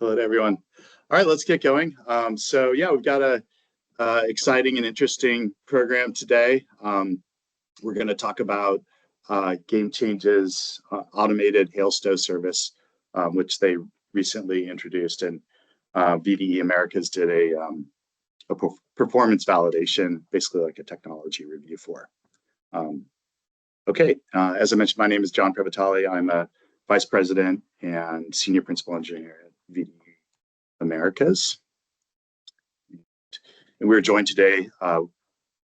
Hello to everyone. All right, let's get going. So yeah, we've got a exciting and interesting program today. We're going to talk about GameChange's automated HailStow service, which they recently introduced, and VDE Americas did a performance validation, basically like a technology review for. Okay, as I mentioned, my name is John Previtali. I'm a Vice President and Senior Principal Engineer at VDE Americas. And we're joined today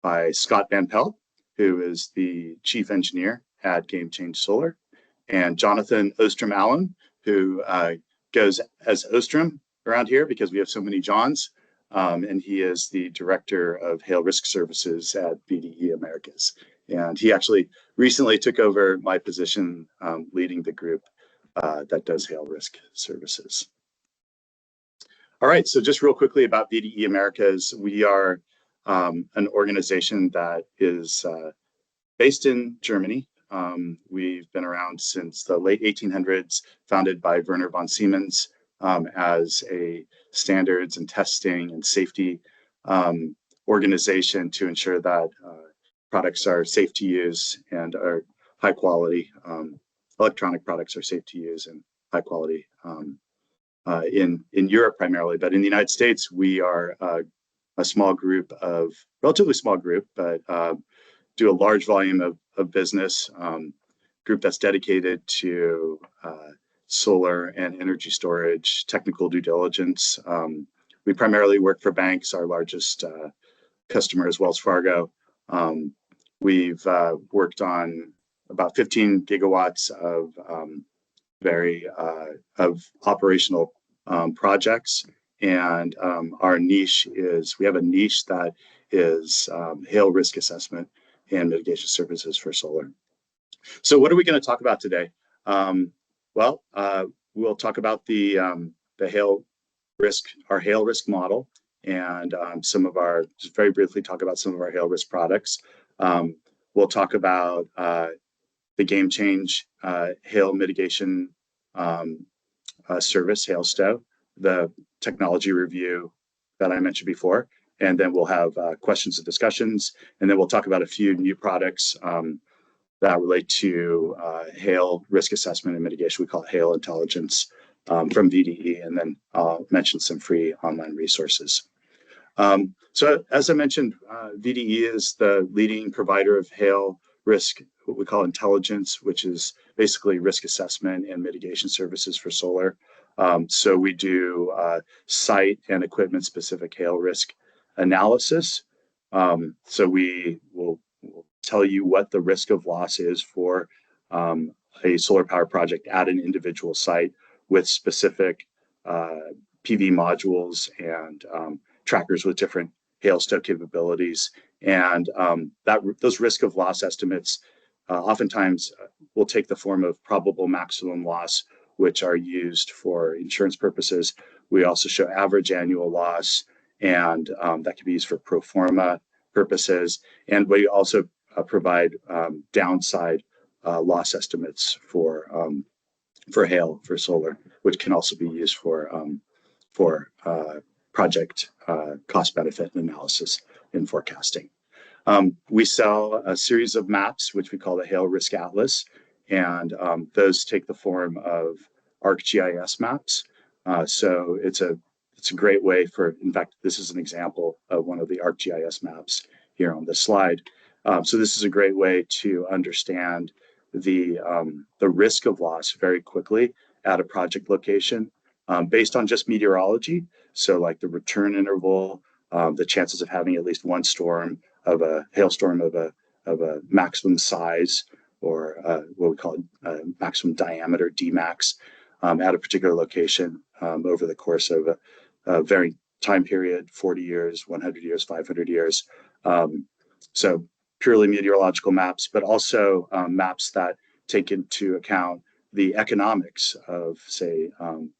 by Scott Van Pelt, who is the Chief Engineer at GameChange Solar, and Jonathan Ostrom Allen, who goes as Ostrom around here because we have so many Johns, and he is the Director of Hail Risk Services at VDE Americas. And he actually recently took over my position leading the group that does hail risk services. All right, so just real quickly about VDE Americas. We are an organization that is based in Germany. We've been around since the late 1800s, founded by Werner von Siemens as a standards and testing and safety organization to ensure that products are safe to use and are high quality. Electronic products are safe to use and high quality in Europe primarily, but in the United States, we are a small group of, relatively small group, but do a large volume of business, group that's dedicated to solar and energy storage, technical due diligence. We primarily work for banks. Our largest customer is Wells Fargo. We've worked on about 15 gigawatts of operational projects, and our niche is, we have a niche that is hail risk assessment and mitigation services for solar. So what are we going to talk about today? Well, we'll talk about the hail risk, our hail risk model, and some of our, just very briefly talk about some of our hail risk products. We'll talk about the GameChange hail mitigation service, HailStow, the technology review that I mentioned before, and then we'll have questions and discussions, and then we'll talk about a few new products that relate to hail risk assessment and mitigation. We call it Hail Intelligence from VDE, and then I'll mention some free online resources. So as I mentioned, VDE is the leading provider of hail risk, what we call intelligence, which is basically risk assessment and mitigation services for solar. So we do site and equipment specific hail risk analysis. So we will tell you what the risk of loss is for a solar power project at an individual site with specific PV modules and trackers with different HailStow capabilities. And those risk of loss estimates oftentimes will take the form of probable maximum loss, which are used for insurance purposes. We also show average annual loss, and that can be used for pro forma purposes. And we also provide downside loss estimates for hail for solar, which can also be used for project cost benefit analysis and forecasting. We sell a series of maps, which we call the Hail Risk Atlas, and those take the form of ArcGIS maps. So it's a great way for, in fact, this is an example of one of the ArcGIS maps here on this slide. So this is a great way to understand the risk of loss very quickly at a project location based on just meteorology. So like the return interval, the chances of having at least one storm of a hailstorm of a maximum size, or what we call maximum diameter, Dmax, at a particular location over the course of a varying time period, 40 years, 100 years, 500 years. So purely meteorological maps, but also maps that take into account the economics of, say,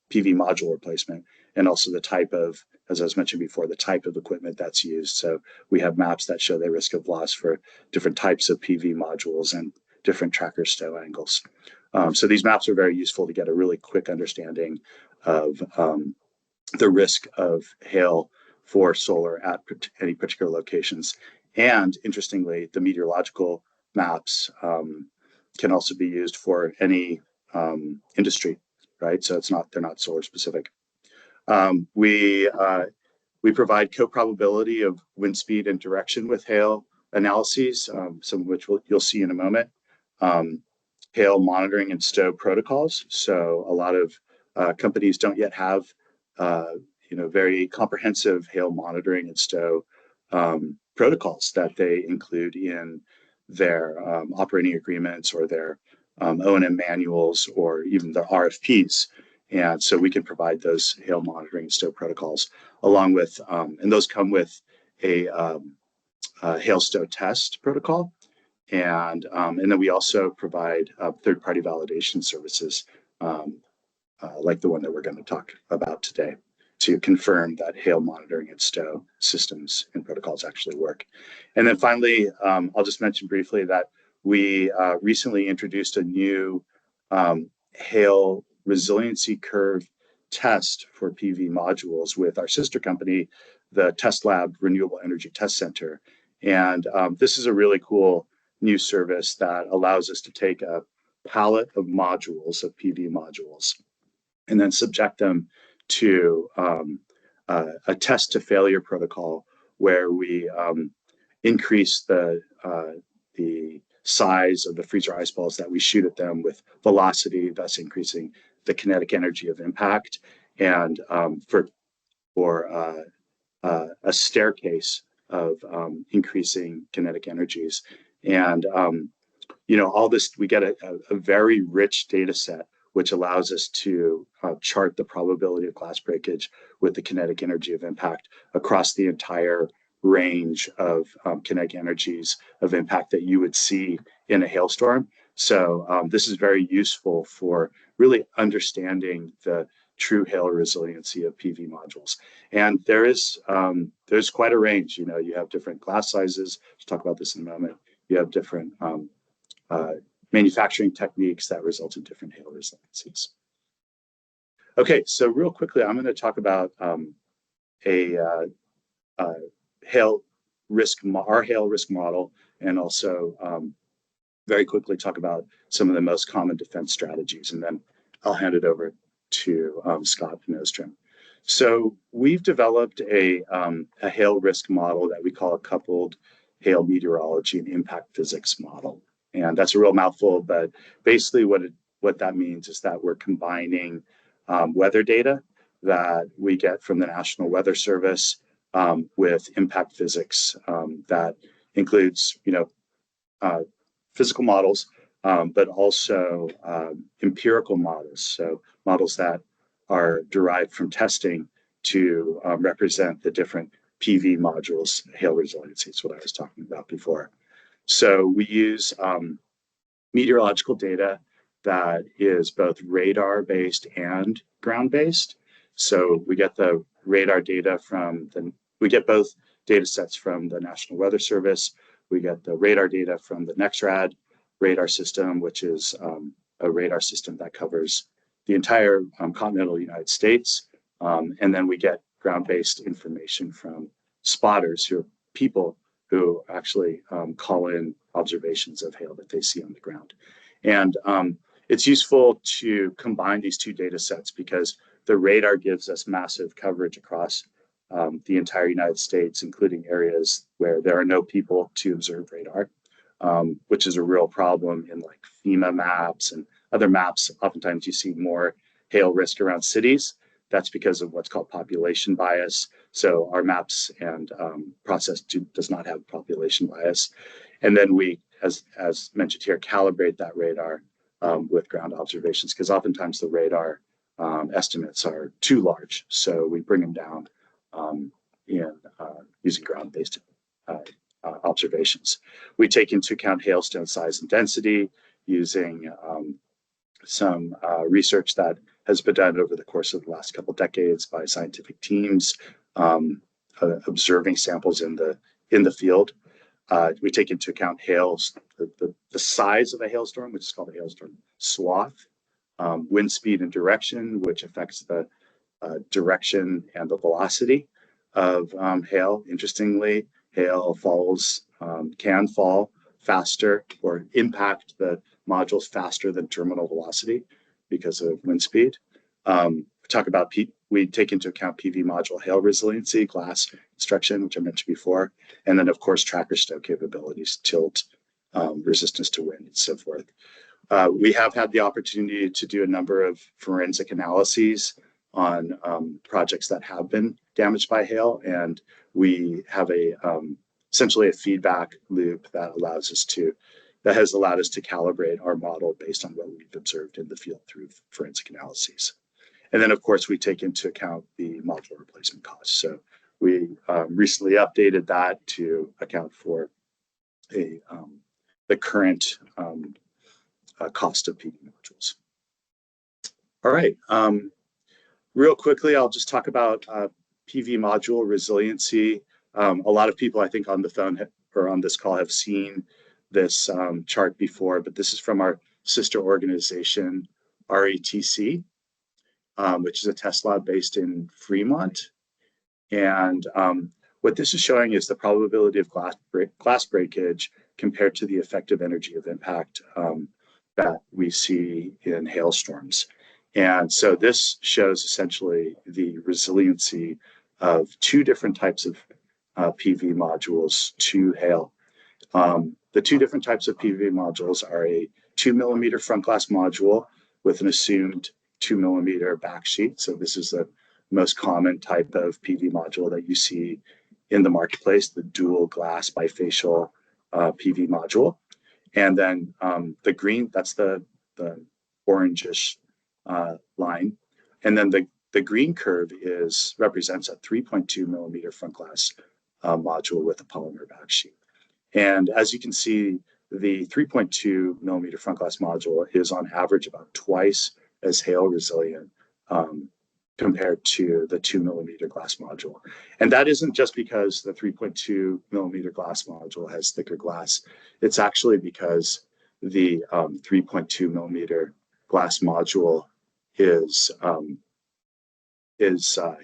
PV module replacement, and also the type of, as I was mentioned before, the type of equipment that's used. So we have maps that show the risk of loss for different types of PV modules and different tracker stow angles. So these maps are very useful to get a really quick understanding of the risk of hail for solar at any particular locations. And interestingly, the meteorological maps can also be used for any industry, right? So they're not solar specific. We provide co-probability of wind speed and direction with hail analyses, some of which you'll see in a moment. Hail monitoring and stow protocols. So a lot of companies don't yet have very comprehensive hail monitoring and stow protocols that they include in their operating agreements or their O&M manuals or even their RFPs. And so we can provide those hail monitoring and stow protocols along with, and those come with a HailStow test protocol. And then we also provide third-party validation services like the one that we're going to talk about today to confirm that hail monitoring and stow systems and protocols actually work. And then finally, I'll just mention briefly that we recently introduced a new hail resiliency curve test for PV modules with our sister company, the Test Lab Renewable Energy Test Center. And this is a really cool new service that allows us to take a pallet of modules, of PV modules, and then subject them to a test to failure protocol where we increase the size of the freezer ice balls that we shoot at them with velocity, thus increasing the kinetic energy of impact, and for a staircase of increasing kinetic energies. And all this, we get a very rich data set which allows us to chart the probability of glass breakage with the kinetic energy of impact across the entire range of kinetic energies of impact that you would see in a hailstorm. So this is very useful for really understanding the true hail resiliency of PV modules. And there's quite a range. You have different glass sizes. We'll talk about this in a moment. You have different manufacturing techniques that result in different hail resiliencies. Okay, so real quickly, I'm going to talk about our hail risk model, and also very quickly talk about some of the most common defense strategies, and then I'll hand it over to Scott and Ostrom. So we've developed a hail risk model that we call a coupled hail meteorology and impact physics model. And that's a real mouthful, but basically what that means is that we're combining weather data that we get from the National Weather Service with impact physics that includes, physical models, but also empirical models. So models that are derived from testing to represent the different PV modules, hail resiliency. It's what I was talking about before. So we use meteorological data that is both radar-based and ground-based. So we get the radar data we get both data sets from the National Weather Service. We get the radar data from the NEXRAD radar system, which is a radar system that covers the entire continental United States. And then we get ground-based information from spotters, who are people who actually call in observations of hail that they see on the ground. And it's useful to combine these two data sets because the radar gives us massive coverage across the entire United States, including areas where there are no people to observe radar, which is a real problem in like FEMA maps and other maps. Oftentimes you see more hail risk around cities. That's because of what's called population bias. So our maps and process does not have population bias. And then we, as mentioned here, calibrate that radar with ground observations, because oftentimes the radar estimates are too large. So we bring them down using ground-based observations. We take into account hailstone size and density using some research that has been done over the course of the last couple of decades by scientific teams observing samples in the field. We take into account the size of a hailstorm, which is called a hailstorm swath, wind speed and direction, which affects the direction and the velocity of hail. Interestingly, hail can fall faster or impact the modules faster than terminal velocity because of wind speed. We take into account PV module hail resiliency, glass construction, which I mentioned before, and then of course tracker stow capabilities, tilt, resistance to wind, and so forth. We have had the opportunity to do a number of forensic analyses on projects that have been damaged by hail, and we have essentially a feedback loop that has allowed us to calibrate our model based on what we've observed in the field through forensic analyses. And then, of course, we take into account the module replacement costs. So we recently updated that to account for the current cost of PV modules. All right. Real quickly, I'll just talk about PV module resiliency. A lot of people, I think, on the phone or on this call have seen this chart before, but this is from our sister organization, RATC, which is a test lab based in Fremont. And what this is showing is the probability of glass breakage compared to the effective energy of impact that we see in hailstorms. And so this shows essentially the resiliency of two different types of PV modules to hail. The two different types of PV modules are a 2mm front glass module with an assumed 2mm backsheet. So this is the most common type of PV module that you see in the marketplace, the dual glass bifacial PV module. And then the green, that's the orangish line. And then the green curve represents a 3.2mm front glass module with a polymer backsheet. And as you can see, the 3.2mm front glass module is on average about twice as hail resilient compared to the 2mm glass module. And that isn't just because the 3.2mm glass module has thicker glass. It's actually because the 3.2mm glass module is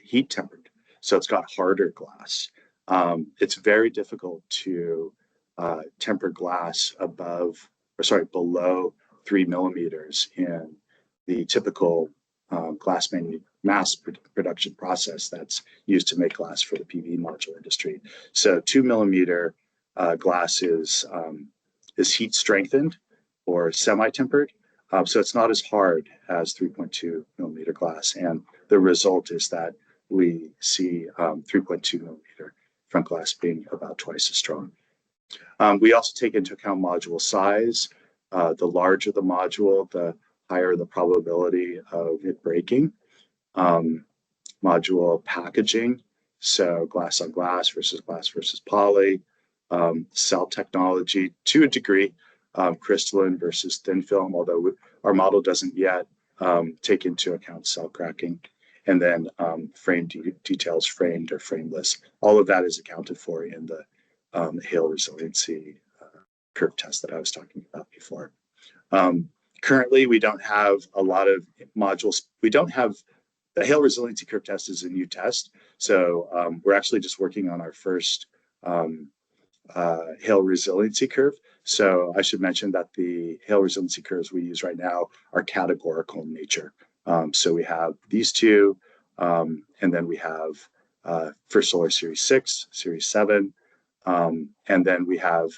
heat tempered. So it's got harder glass. It's very difficult to temper glass below 3mm in the typical glass mass production process that's used to make glass for the PV module industry. So 2mm glass is heat strengthened or semi-tempered. So it's not as hard as 3.2mm glass. And the result is that we see 3.2mm front glass being about twice as strong. We also take into account module size. The larger the module, the higher the probability of it breaking. Module packaging, so glass on glass versus poly. Cell technology, to a degree, crystalline versus thin film, although our model doesn't yet take into account cell cracking. And then frame details, framed or frameless. All of that is accounted for in the hail resiliency curve test that I was talking about before. Currently, we don't have a lot of modules. The hail resiliency curve test is a new test. So we're actually just working on our first hail resiliency curve. So I should mention that the hail resiliency curves we use right now are categorical in nature. So we have these two, and then we have First Solar Series 6, Series 7, and then we have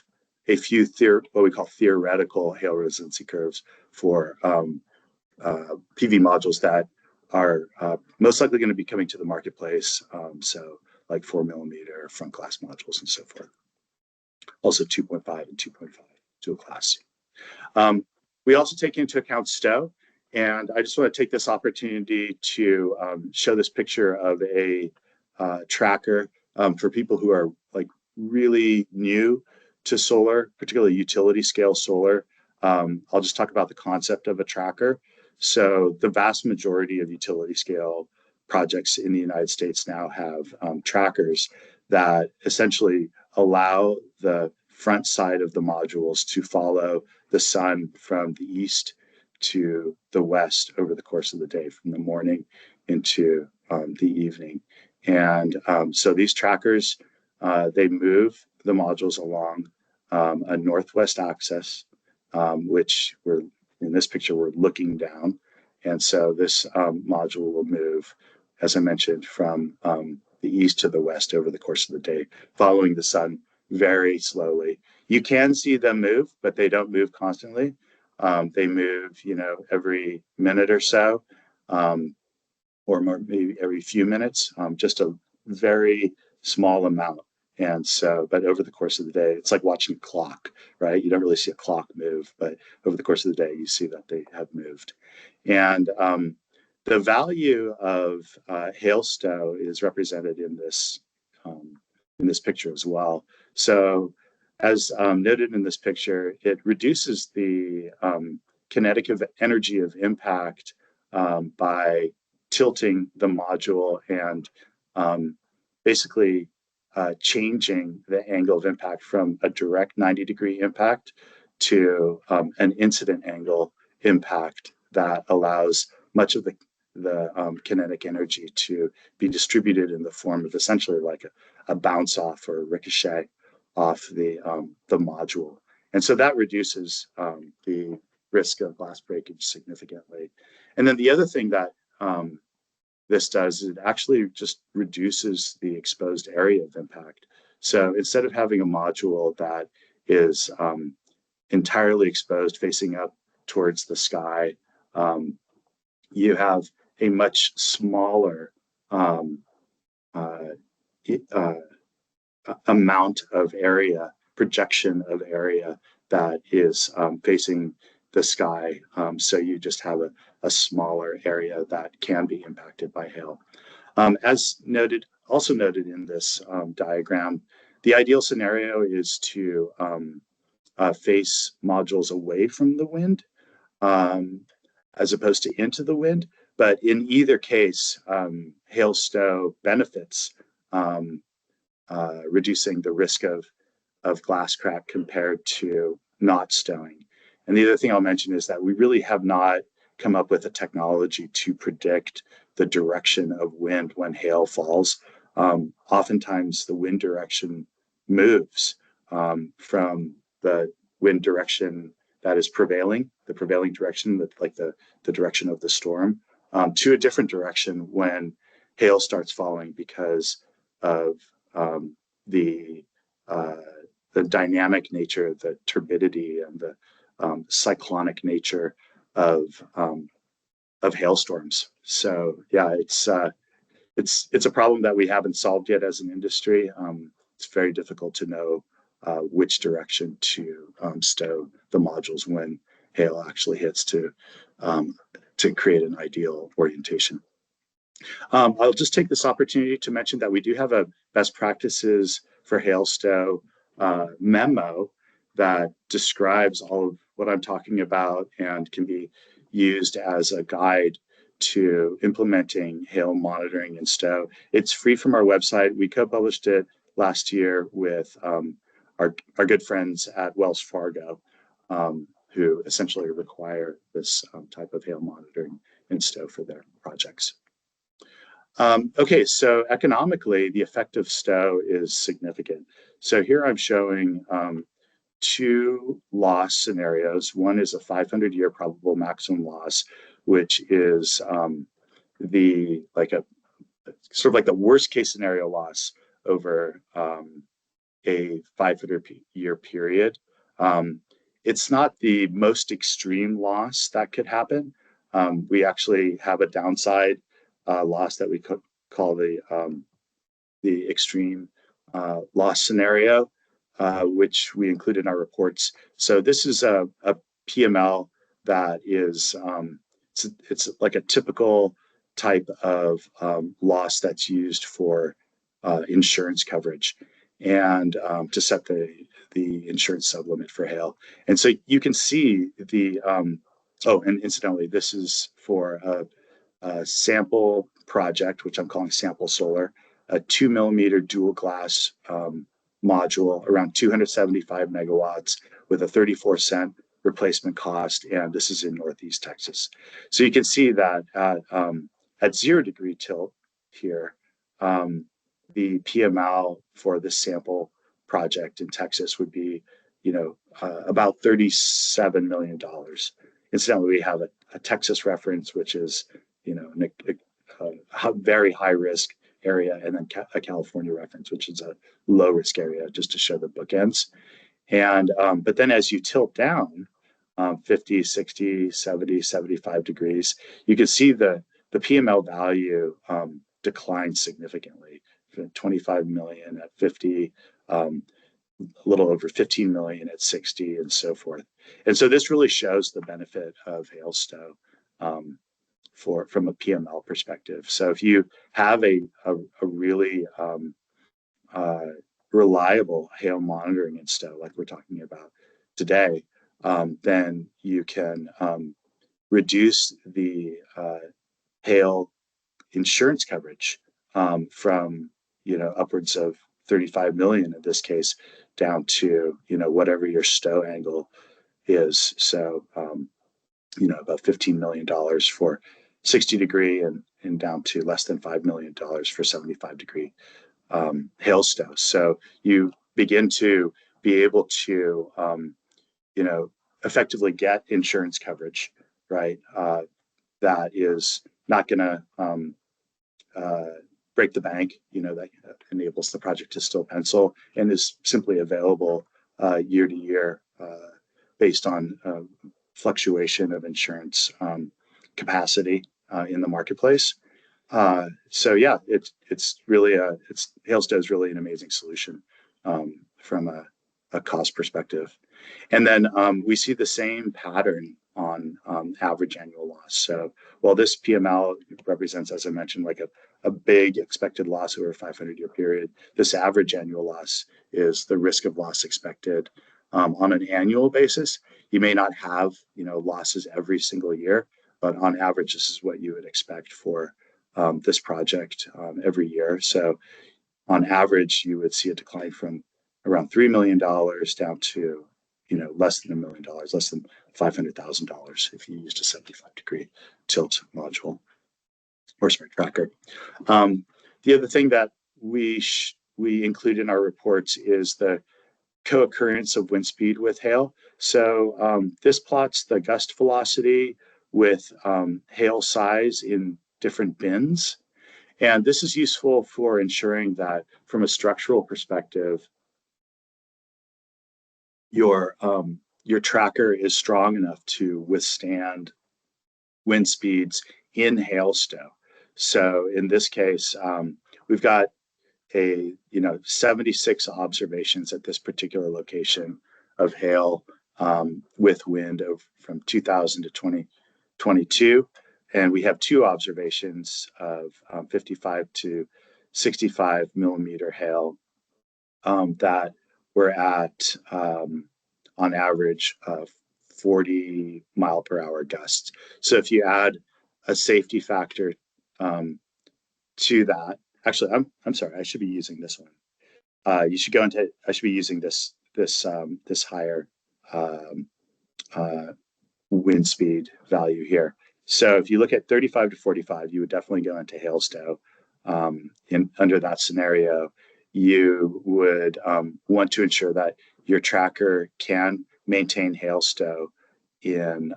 a few what we call theoretical hail resiliency curves for PV modules that are most likely going to be coming to the marketplace. So like 4mm front glass modules and so forth. Also 2.5 and 2.5 dual class. We also take into account stow. And I just want to take this opportunity to show this picture of a tracker for people who are like really new to solar, particularly utility scale solar. I'll just talk about the concept of a tracker. So the vast majority of utility scale projects in the United States now have trackers that essentially allow the front side of the modules to follow the sun from the east to the west over the course of the day, from the morning into the evening. And so these trackers, they move the modules along a northwest axis, which we're in this picture, we're looking down. And so this module will move, as I mentioned, from the east to the west over the course of the day, following the sun very slowly. You can see them move, but they don't move constantly. They move, every minute or so, or more, maybe every few minutes, just a very small amount. And so, but over the course of the day, it's like watching a clock, right? You don't really see a clock move, but over the course of the day, you see that they have moved. And the value of HailStow is represented in this picture as well. So, as noted in this picture, it reduces the kinetic energy of impact by tilting the module and basically changing the angle of impact from a direct 90-degree impact to an incident angle impact that allows much of the kinetic energy to be distributed in the form of essentially like a bounce off or a ricochet off the module. And so that reduces the risk of glass breakage significantly. And then the other thing that this does is it actually just reduces the exposed area of impact. So instead of having a module that is entirely exposed facing up towards the sky, you have a much smaller amount of area, projection of area that is facing the sky. So you just have a smaller area that can be impacted by hail. As also noted in this diagram, the ideal scenario is to face modules away from the wind as opposed to into the wind. But in either case, HailStow benefits reducing the risk of glass crack compared to not stowing. And the other thing I'll mention is that we really have not come up with a technology to predict the direction of wind when hail falls. Oftentimes the wind direction moves from the wind direction that is prevailing, the prevailing direction, like the direction of the storm, to a different direction when hail starts falling because of the dynamic nature, the turbidity, and the cyclonic nature of hailstorms. So yeah, it's a problem that we haven't solved yet as an industry. It's very difficult to know which direction to stow the modules when hail actually hits to create an ideal orientation. I'll just take this opportunity to mention that we do have a best practices for HailStow memo that describes all of what I'm talking about and can be used as a guide to implementing hail monitoring and stow. It's free from our website. We co-published it last year with our good friends at Wells Fargo, who essentially require this type of hail monitoring and stow for their projects. Okay, so economically, the effect of stow is significant. So here I'm showing two loss scenarios. One is a 500-year probable maximum loss, which is the sort of like the worst case scenario loss over a 500-year period. It's not the most extreme loss that could happen. We actually have a downside loss that we call the extreme loss scenario, which we include in our reports. So this is a PML that is it's like a typical type of loss that's used for insurance coverage and to set the insurance sublimit for hail. And so you can see the and incidentally, this is for a sample project, which I'm calling Sample Solar, a 2-millimeter dual glass module around 275 megawatts with a 34-cent replacement cost, and this is in Northeast Texas. So you can see that at 0 degree tilt here, the PML for this sample project in Texas would be, about $37 million. Incidentally, we have a Texas reference, which is, a very high risk area, and then a California reference, which is a low risk area, just to show the bookends. And but then as you tilt down 50, 60, 70, 75 degrees, you can see the PML value declines significantly. 25 million at 50, a little over 15 million at 60, and so forth. And so this really shows the benefit of HailStow from a PML perspective. So if you have a really reliable hail monitoring and stow, like we're talking about today, then you can reduce the hail insurance coverage from upwards of 35 million in this case down to whatever your stow angle is. So about $15 million for 60 degree and down to less than $5 million for 75 degree HailStow. So you begin to be able to effectively get insurance coverage, right? That is not going to break the bank, that enables the project to still pencil and is simply available year to year based on fluctuation of insurance capacity in the marketplace. So yeah, it's really HailStow is really an amazing solution from a cost perspective. And then we see the same pattern on average annual loss. So while this PML represents, as I mentioned, like a big expected loss over a 500-year period, this average annual loss is the risk of loss expected on an annual basis. You may not have losses every single year, but on average, this is what you would expect for this project every year. So on average, you would see a decline from around $3 million down to less than $1 million, less than $500,000 if you used a 75-degree tilt module or smart tracker. The other thing that we include in our reports is the co-occurrence of wind speed with hail. So this plots the gust velocity with hail size in different bins. And this is useful for ensuring that from a structural perspective, your tracker is strong enough to withstand wind speeds in HailStow. So in this case, we've got 76 observations at this particular location of hail with wind from 2000 to 2022. And we have 2 observations of 55 to 65 millimeter hail that were at, on average, 40 mile per hour gusts. So if you add a safety factor to that, actually, I'm sorry, I should be using this one. I should be using this higher wind speed value here. So if you look at 35 to 45, you would definitely go into HailStow. Under that scenario, you would want to ensure that your tracker can maintain HailStow in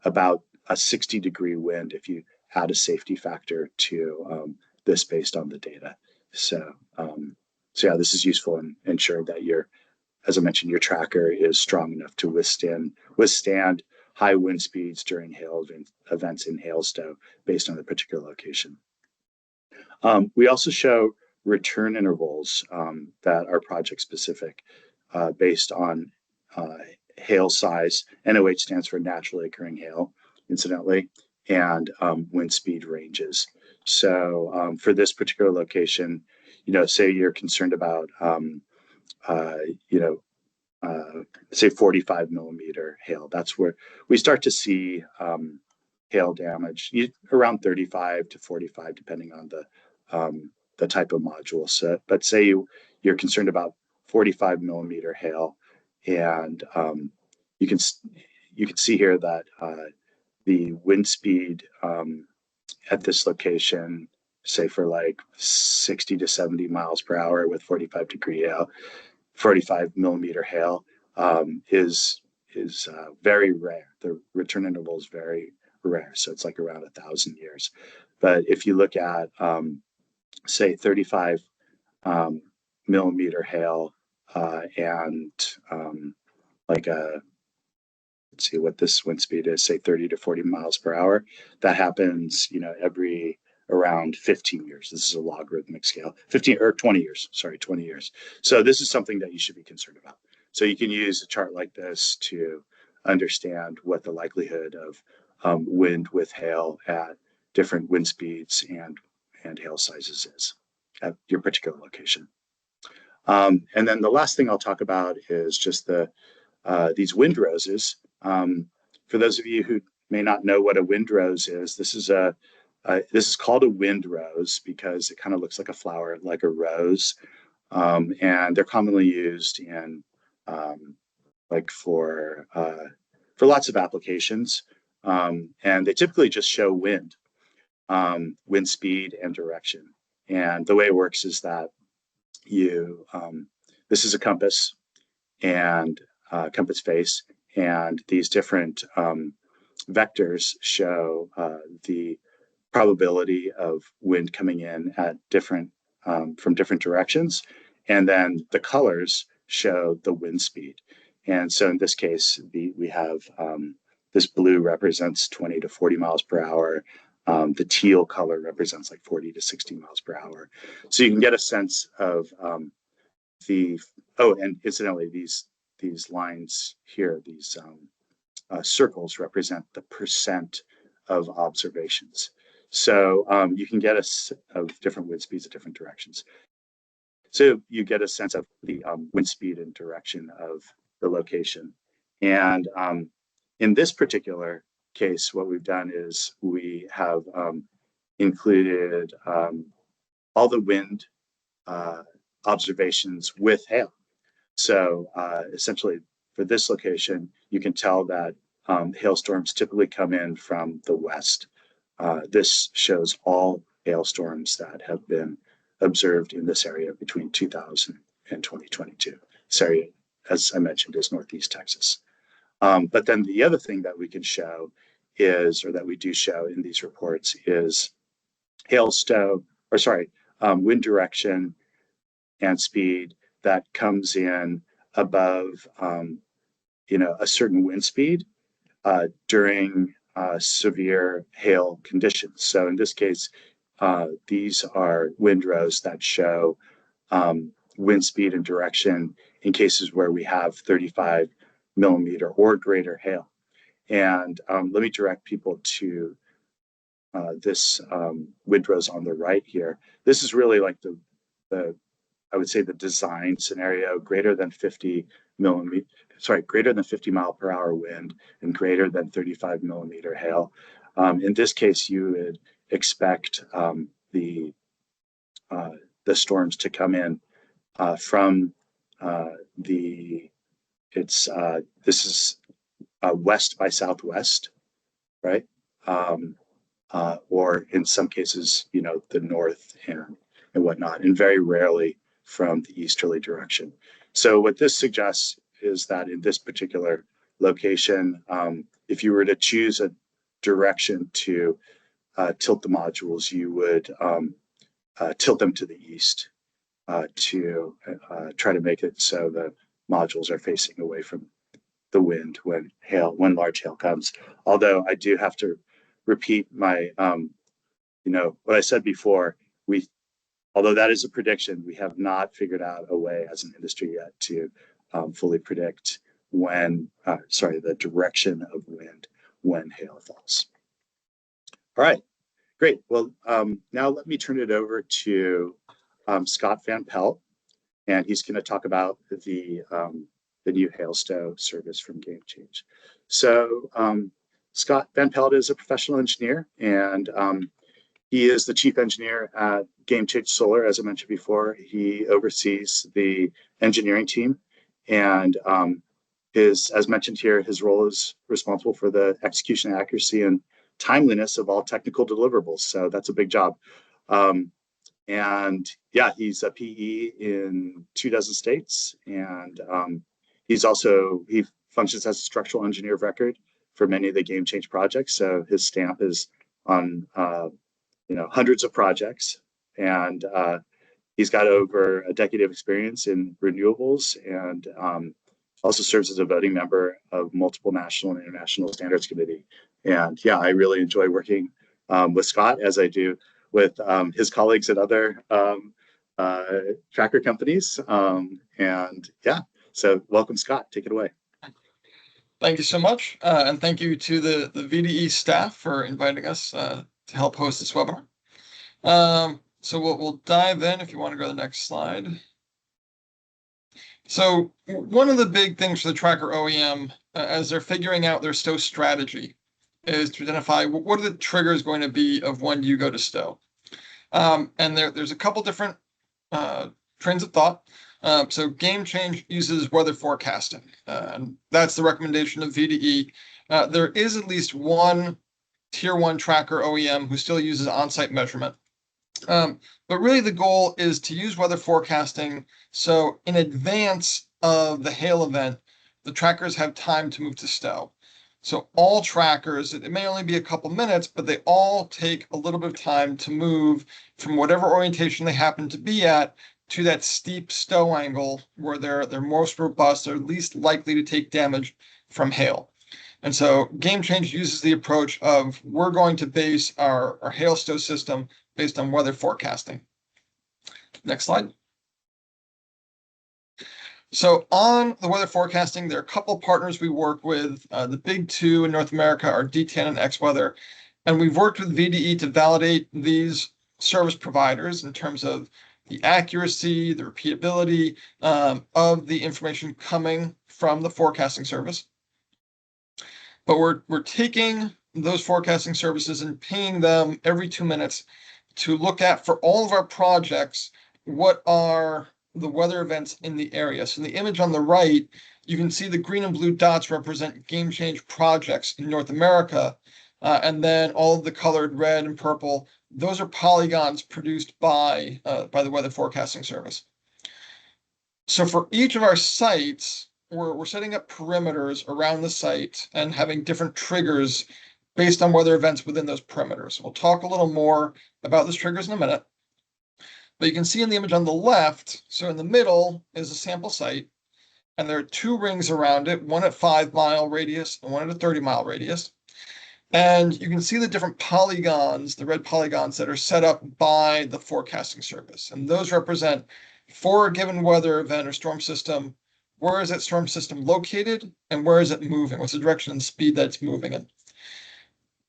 about a 60-degree wind if you add a safety factor to this based on the data. So yeah, this is useful in ensuring that as I mentioned, your tracker is strong enough to withstand high wind speeds during hail events in HailStow based on the particular location. We also show return intervals that are project specific based on hail size. NOH stands for naturally occurring hail, incidentally, and wind speed ranges. So for this particular location, say you're concerned about, say 45 millimeter hail. That's where we start to see hail damage around 35 to 45, depending on the type of module. So, but say you're concerned about 45 millimeter hail, and you can see here that the wind speed at this location, say for like 60 to 70 miles per hour with 45 millimeter hail, is very rare. The return interval is very rare, so it's like around 1,000 years. But if you look at say 35 millimeter hail and like a, let's see what this wind speed is, say 30 to 40 miles per hour, that happens, every around 15 years. This is a logarithmic scale. 15 or 20 years, sorry, 20 years. So this is something that you should be concerned about. So you can use a chart like this to understand what the likelihood of wind with hail at different wind speeds and hail sizes is at your particular location. And then the last thing I'll talk about is just these windroses. For those of you who may not know what a windrose is, this is called a windrose because it kind of looks like a flower, like a rose, and they're commonly used in like for lots of applications, and they typically just show wind speed and direction. And the way it works is that this is a compass and compass face, and these different vectors show the probability of wind coming in at from different directions, and then the colors show the wind speed. And so in this case, we have this blue represents 20 to 40 miles per hour. The teal color represents like 40 to 60 miles per hour. So you can get a sense of and incidentally, these lines here, these circles represent the percent of observations. So you can get of different wind speeds at different directions. So you get a sense of the wind speed and direction of the location. And in this particular case, what we've done is we have included all the wind observations with hail. So essentially, for this location, you can tell that hailstorms typically come in from the west. This shows all hailstorms that have been observed in this area between 2000 and 2022. This area, as I mentioned, is Northeast Texas. But then the other thing that we can show is, or that we do show in these reports, is HailStow, wind direction and speed that comes in above, a certain wind speed during severe hail conditions. So in this case, these are windrows that show wind speed and direction in cases where we have 35 millimeter or greater hail. And let me direct people to this windrows on the right here. This is really like I would say the design scenario: greater than 50 mile per hour wind and greater than 35 millimeter hail. In this case, you would expect the storms to come in from this is west by southwest, right? Or in some cases, the north and whatnot, and very rarely from the easterly direction. So what this suggests is that in this particular location, if you were to choose a direction to tilt the modules, you would tilt them to the east to try to make it so the modules are facing away from the wind when large hail comes. Although I do have to repeat my, what I said before, although that is a prediction, we have not figured out a way as an industry yet to fully predict the direction of wind when hail falls. All right, great. Well, now let me turn it over to Scott Van Pelt, and he's going to talk about the new HailStow service from GameChange. So Scott Van Pelt is a professional engineer, and he is the chief engineer at GameChange Solar. As I mentioned before, he oversees the engineering team, and as mentioned here, his role is responsible for the execution accuracy and timeliness of all technical deliverables. So that's a big job. And yeah, he's a PE in 24 states, and he functions as a structural engineer of record for many of the GameChange projects. So his stamp is on hundreds of projects, and he's got over a decade of experience in renewables, and also serves as a voting member of multiple national and international standards committee. And yeah, I really enjoy working with Scott, as I do with his colleagues at other tracker companies. And yeah, so welcome, Scott. Take it away. Thank you so much. And thank you to the VDE staff for inviting us to help host this webinar. So we'll dive in if you want to go to the next slide. So one of the big things for the tracker OEM, as they're figuring out their stow strategy, is to identify what are the triggers going to be of when you go to stow. And there's a couple different trains of thought. So GameChange uses weather forecasting, and that's the recommendation of VDE. There is at least one tier 1 tracker OEM who still uses on-site measurement. But really the goal is to use weather forecasting so in advance of the hail event, the trackers have time to move to stow. So all trackers, it may only be a couple minutes, but they all take a little bit of time to move from whatever orientation they happen to be at to that steep stow angle where they're most robust, they're least likely to take damage from hail. And so GameChange uses the approach of we're going to base our HailStow system based on weather forecasting. Next slide. So on the weather forecasting, there are a couple of partners we work with. The big two in North America are D10 and XWeather. And we've worked with VDE to validate these service providers in terms of the accuracy, the repeatability of the information coming from the forecasting service. But we're taking those forecasting services and pinging them every 2 minutes to look at, for all of our projects, what are the weather events in the area. So in the image on the right, you can see the green and blue dots represent GameChange projects in North America. And then all of the colored red and purple, those are polygons produced by the weather forecasting service. So for each of our sites, we're setting up perimeters around the site and having different triggers based on weather events within those perimeters. We'll talk a little more about those triggers in a minute. But you can see in the image on the left, so in the middle is a sample site, and there are 2 rings around it, one at 5-mile radius and one at a 30-mile radius. And you can see the different polygons, the red polygons that are set up by the forecasting service. And those represent, for a given weather event or storm system, where is that storm system located and where is it moving? What's the direction and speed that it's moving in?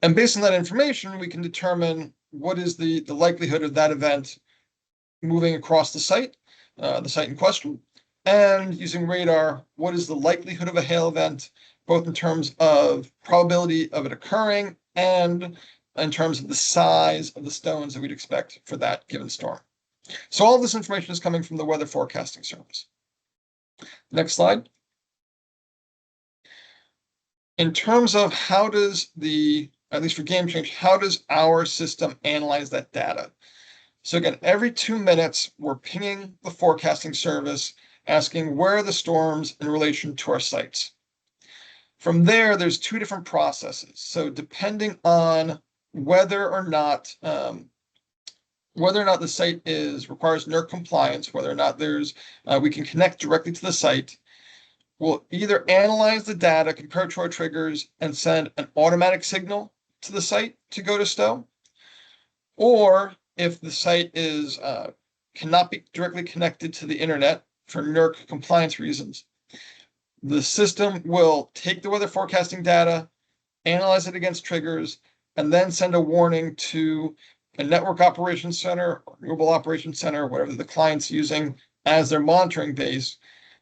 And based on that information, we can determine what is the likelihood of that event moving across the site in question, and using radar, what is the likelihood of a hail event, both in terms of probability of it occurring and in terms of the size of the stones that we'd expect for that given storm. So all this information is coming from the weather forecasting service. Next slide. In terms of how does at least for GameChange, how does our system analyze that data? So again, every 2 minutes, we're pinging the forecasting service, asking where are the storms in relation to our sites. From there, there's 2 different processes. So depending on whether or not the site requires NERC compliance, whether or not we can connect directly to the site, we'll either analyze the data, compare it to our triggers, and send an automatic signal to the site to go to stow, or if the site cannot be directly connected to the internet for NERC compliance reasons, the system will take the weather forecasting data, analyze it against triggers, and then send a warning to a network operations center, or renewable operations center, whatever the client's using as their monitoring base,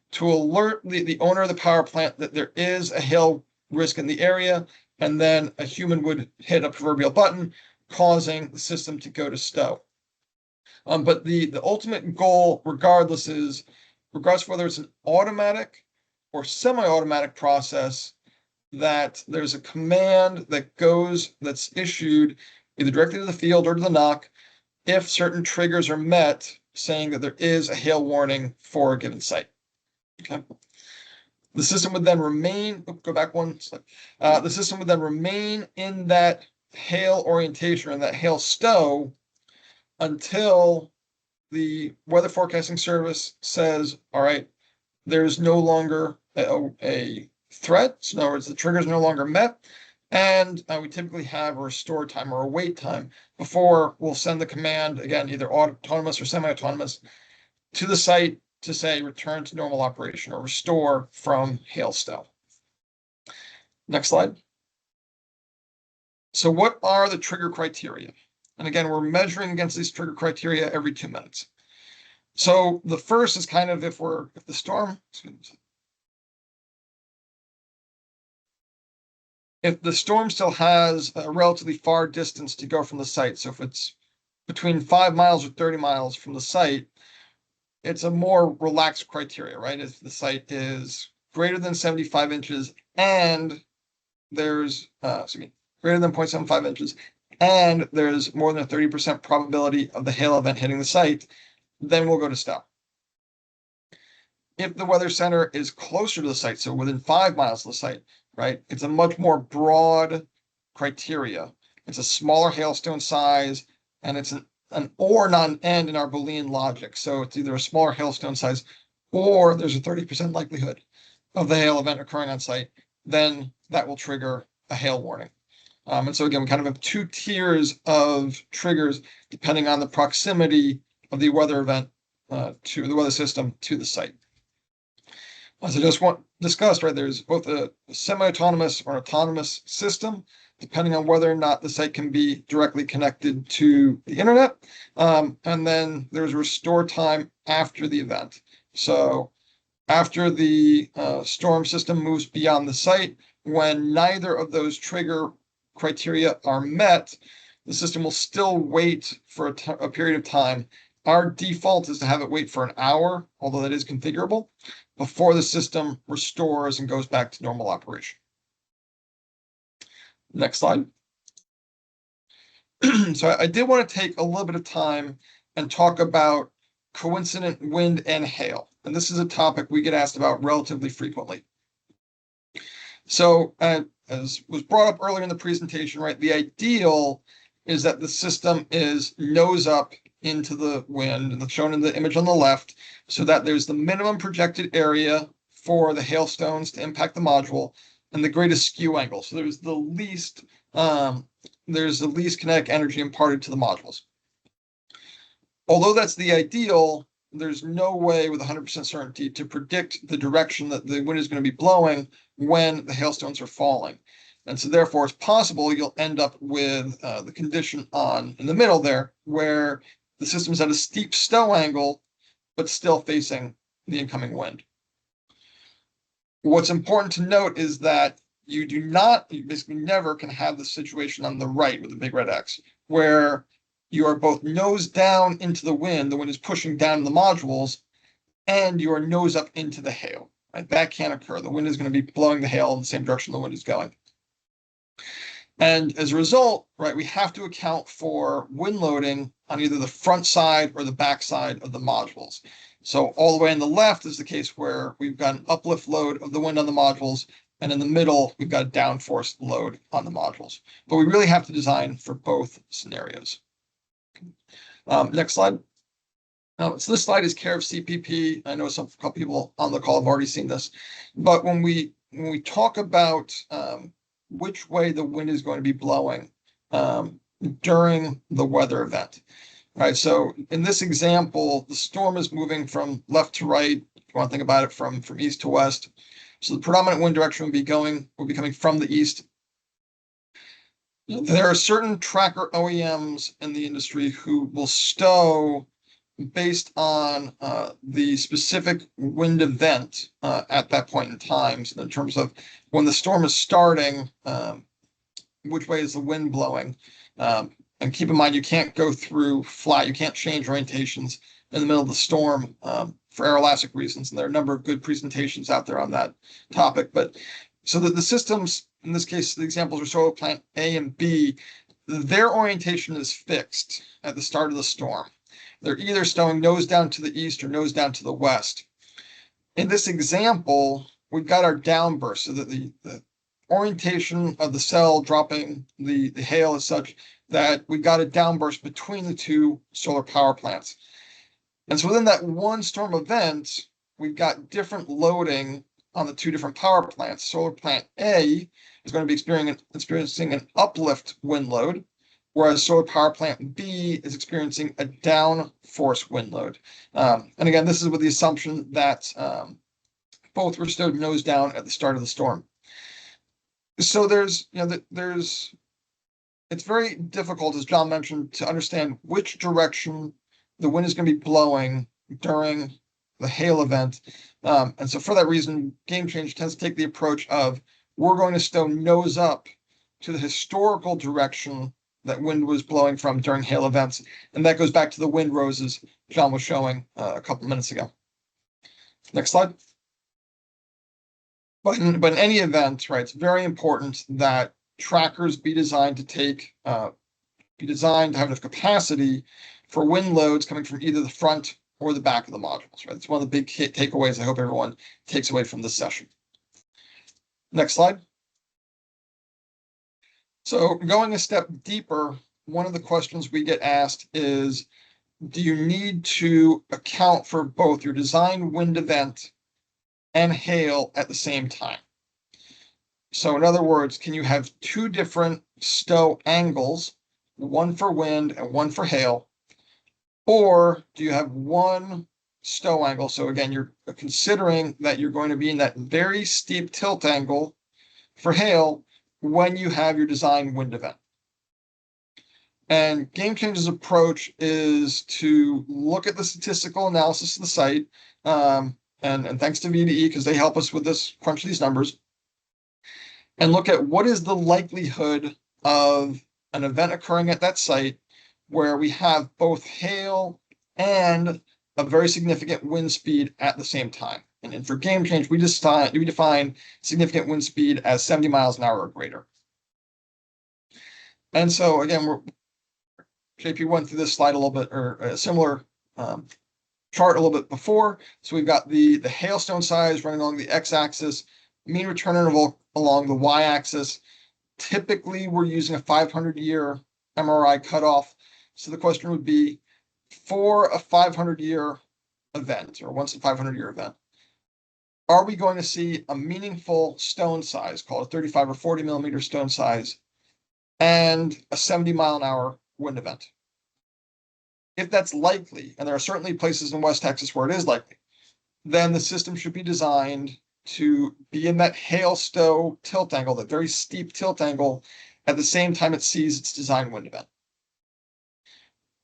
to alert the owner of the power plant that there is a hail risk in the area, and then a human would hit a proverbial button, causing the system to go to stow. But the ultimate goal, regardless of whether it's an automatic or semi-automatic process that there's a command that's issued either directly to the field or to the NOC if certain triggers are met, saying that there is a hail warning for a given site. Okay. The system would then remain, go back one slide. The system would then remain in that hail orientation, or in that HailStow, until the weather forecasting service says, all right, there's no longer a threat. So in other words, the trigger is no longer met. And we typically have a restore time or a wait time before we'll send the command, again, either autonomous or semi-autonomous, to the site to say return to normal operation or restore from HailStow. Next slide. So what are the trigger criteria? And again, we're measuring against these trigger criteria every 2 minutes. So the first is kind of if the storm still has a relatively far distance to go from the site. So if it's between 5 miles or 30 miles from the site, it's a more relaxed criteria, right? If the site is greater than 75 inches and there's, greater than 0.75 inches, and there's more than a 30% probability of the hail event hitting the site, then we'll go to stow. If the weather center is closer to the site, so within 5 miles of the site, right, it's a much more broad criteria. It's a smaller hailstone size, and it's an or, not an and in our Boolean logic. So it's either a smaller hailstone size or there's a 30% likelihood of the hail event occurring on site, then that will trigger a hail warning. And so again, we kind of have 2 tiers of triggers depending on the proximity of the weather event to the weather system to the site. As I just discussed, right, there's both a semi-autonomous or autonomous system, depending on whether or not the site can be directly connected to the internet. And then there's restore time after the event. So after the storm system moves beyond the site, when neither of those trigger criteria are met, the system will still wait for a period of time. Our default is to have it wait for an hour, although that is configurable, before the system restores and goes back to normal operation. Next slide. So I did want to take a little bit of time and talk about coincident wind and hail. And this is a topic we get asked about relatively frequently. So as was brought up earlier in the presentation, right, the ideal is that the system is nose up into the wind, and shown in the image on the left, so that there's the minimum projected area for the hailstones to impact the module and the greatest skew angle. So there's the least kinetic energy imparted to the modules. Although that's the ideal, there's no way with 100% certainty to predict the direction that the wind is going to be blowing when the hailstones are falling. And so therefore it's possible you'll end up with the condition in the middle there, where the system's at a steep stow angle, but still facing the incoming wind. What's important to note is that you basically never can have the situation on the right with the big red X, where you are both nose down into the wind is pushing down the modules, and you are nose up into the hail. Right? That can't occur. The wind is going to be blowing the hail in the same direction the wind is going. And as a result, right, we have to account for wind loading on either the front side or the back side of the modules. So all the way on the left is the case where we've got an uplift load of the wind on the modules, and in the middle, we've got a downforce load on the modules. But we really have to design for both scenarios. Next slide. So this slide is care of CPP. I know a couple people on the call have already seen this, but when we talk about which way the wind is going to be blowing during the weather event, right? So in this example, the storm is moving from left to right. If you want to think about it from east to west. So the predominant wind direction will be coming from the east. There are certain tracker OEMs in the industry who will stow based on the specific wind event at that point in time. So in terms of when the storm is starting, which way is the wind blowing? And keep in mind, you can't go through flat. You can't change orientations in the middle of the storm for aeroelastic reasons. And there are a number of good presentations out there on that topic. But so that the systems, in this case, the examples are solar plant A and B, their orientation is fixed at the start of the storm. They're either stowing nose down to the east or nose down to the west. In this example, we've got our downburst, so that the orientation of the cell dropping the hail is such that we've got a downburst between the two solar power plants. And so within that one storm event, we've got different loading on the two different power plants. Solar plant A is going to be experiencing an uplift wind load, whereas solar power plant B is experiencing a downforce wind load. And again, this is with the assumption that both were stowed nose down at the start of the storm. So it's very difficult, as John mentioned, to understand which direction the wind is going to be blowing during the hail event. And so for that reason, GameChange tends to take the approach of, we're going to stow nose up to the historical direction that wind was blowing from during hail events. And that goes back to the wind roses John was showing a couple minutes ago. Next slide. But in any event, right, it's very important that trackers be designed to have enough capacity for wind loads coming from either the front or the back of the modules, right? It's one of the big takeaways I hope everyone takes away from this session. Next slide. So going a step deeper, one of the questions we get asked is, do you need to account for both your design wind event and hail at the same time? So in other words, can you have two different stow angles, one for wind and one for hail? Or do you have one stow angle? So again, you're considering that you're going to be in that very steep tilt angle for hail when you have your design wind event. And GameChange's approach is to look at the statistical analysis of the site, and thanks to VDE, because they help us with this, crunch these numbers, and look at what is the likelihood of an event occurring at that site where we have both hail and a very significant wind speed at the same time. And for GameChange, we define significant wind speed as 70 miles an hour or greater. And so again, JP went through this slide a little bit, or a similar chart a little bit before. So we've got the hailstone size running along the x-axis, mean return interval along the y-axis. Typically, we're using a 500-year MRI cutoff. So the question would be, for a 500-year event, or once a 500-year event, are we going to see a meaningful stone size, called a 35 or 40 millimeter stone size, and a 70 mile an hour wind event? If that's likely, and there are certainly places in West Texas where it is likely, then the system should be designed to be in that HailStow tilt angle, that very steep tilt angle, at the same time it sees its design wind event.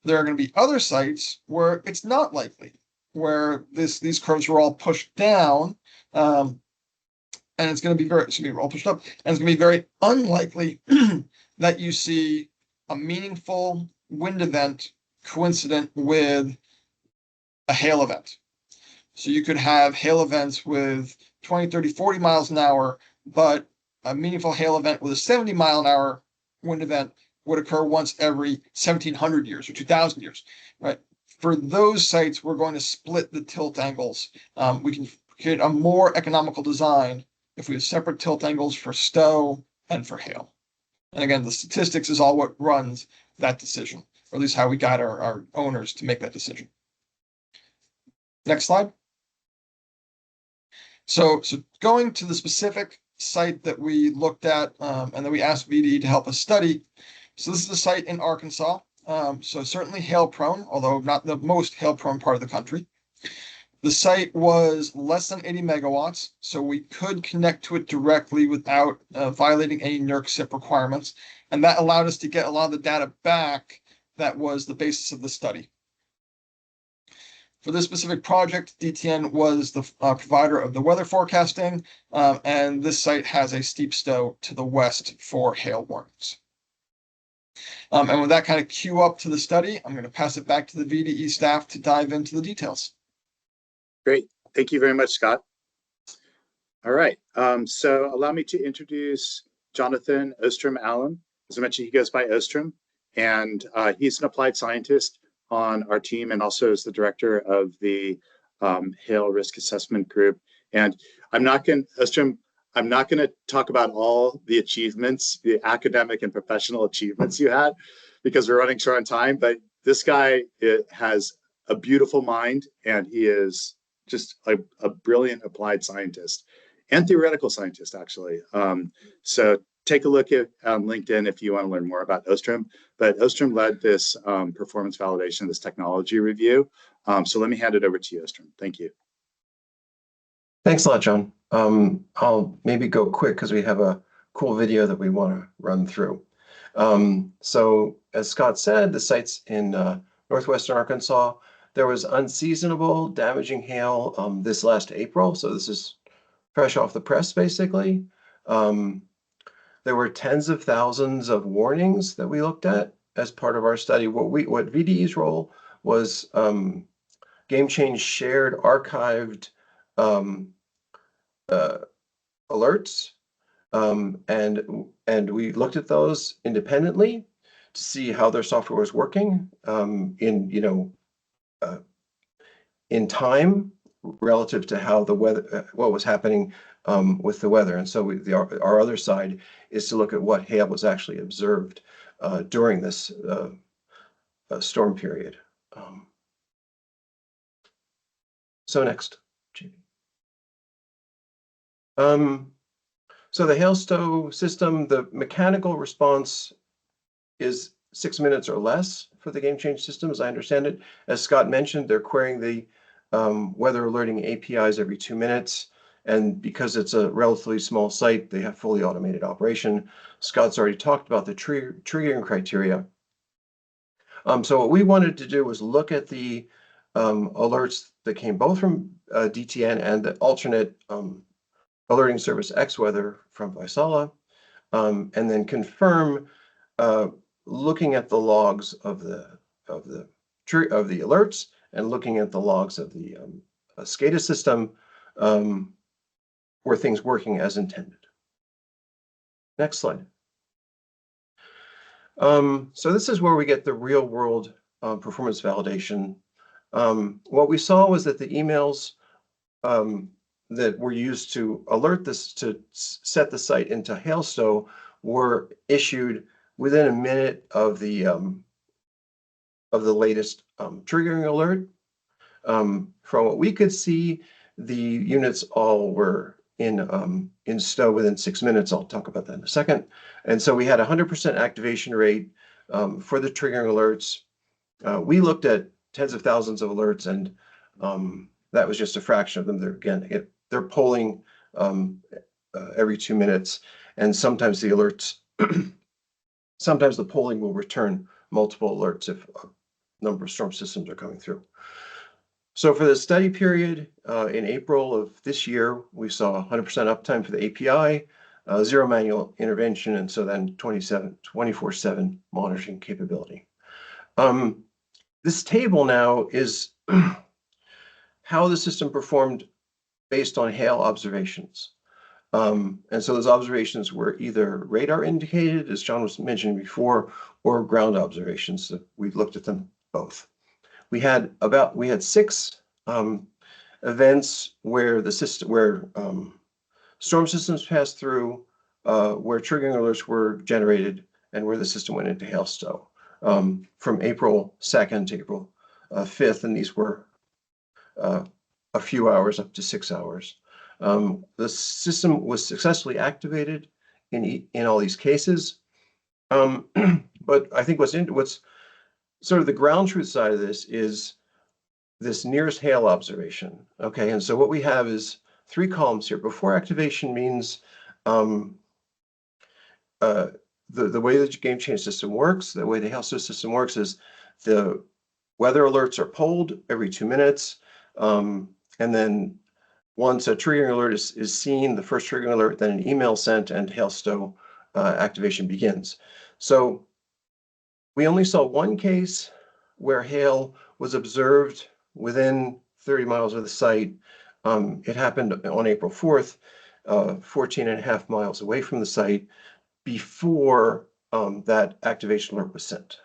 There are going to be other sites where it's not likely, where these curves are all pushed down, and it's going to be all pushed up, and it's going to be very unlikely that you see a meaningful wind event coincident with a hail event. So you could have hail events with 20, 30, 40 miles an hour, but a meaningful hail event with a 70 mile an hour wind event would occur once every 1,700 years or 2,000 years, right? For those sites, we're going to split the tilt angles. We can create a more economical design if we have separate tilt angles for stow and for hail. And again, the statistics is all what runs that decision, or at least how we guide our owners to make that decision. Next slide. So going to the specific site that we looked at and that we asked VDE to help us study. So this is a site in Arkansas. So certainly hail prone, although not the most hail prone part of the country. The site was less than 80 megawatts, so we could connect to it directly without violating any NERC SIP requirements. And that allowed us to get a lot of the data back that was the basis of the study. For this specific project, DTN was the provider of the weather forecasting, and this site has a steep stow to the west for hail warnings. And with that kind of cue up to the study, I'm going to pass it back to the VDE staff to dive into the details. Great. Thank you very much, Scott. All right. So allow me to introduce Jonathan Ostrom Allen. As I mentioned, he goes by Ostrom, and he's an applied scientist on our team and also is the director of the Hail Risk Assessment Group. And Ostrom, I'm not going to talk about all the achievements, the academic and professional achievements you had, because we're running short on time. But this guy has a beautiful mind, and he is just a brilliant applied scientist and theoretical scientist, actually. So take a look at LinkedIn if you want to learn more about Ostrom. But Ostrom led this performance validation, this technology review. So let me hand it over to you, Ostrom. Thank you. Thanks a lot, John. I'll maybe go quick because we have a cool video that we want to run through. So as Scott said, the site's in northwestern Arkansas. There was unseasonable damaging hail this last April. So this is fresh off the press, basically. There were tens of thousands of warnings that we looked at as part of our study. What VDE's role was GameChange shared archived alerts, and we looked at those independently to see how their software was working in time relative to how the weather, what was happening with the weather. And so our other side is to look at what hail was actually observed during this storm period. So next, JP. So the HailStow system, the mechanical response is 6 minutes or less for the GameChange system, as I understand it. As Scott mentioned, they're querying the weather alerting APIs every 2 minutes. And because it's a relatively small site, they have fully automated operation. Scott's already talked about the triggering criteria. So what we wanted to do was look at the alerts that came both from DTN and the alternate alerting service XWeather from Vaisala, and then confirm looking at the logs of the alerts and looking at the logs of the SCADA system, were things working as intended. Next slide. So this is where we get the real world performance validation. What we saw was that the emails that were used to alert this, to set the site into HailStow, were issued within a minute of the latest triggering alert. From what we could see, the units all were in stow within 6 minutes. I'll talk about that in a second. And so we had 100% activation rate for the triggering alerts. We looked at tens of thousands of alerts, and that was just a fraction of them. They're polling every 2 minutes, and sometimes the alerts, sometimes the polling will return multiple alerts if a number of storm systems are coming through. So for the study period in April of this year, we saw 100% uptime for the API, zero manual intervention, and so then 24/7 monitoring capability. This table now is how the system performed based on hail observations. And so those observations were either radar indicated, as John was mentioning before, or ground observations. So we looked at them both. We had 6 events where storm systems passed through, where triggering alerts were generated, and where the system went into HailStow from April 2nd to April 5th, and these were a few hours up to 6 hours. The system was successfully activated in all these cases. But I think what's sort of the ground truth side of this is this nearest hail observation. Okay, and so what we have is 3 columns here. Before activation means the way the GameChange system works, the way the HailStow system works is the weather alerts are polled every 2 minutes. And then once a triggering alert is seen, the first triggering alert, then an email sent, and HailStow activation begins. So We only saw one case where hail was observed within 30 miles of the site. It happened on April 4th, 14.5 miles away from the site before that activation alert was sent.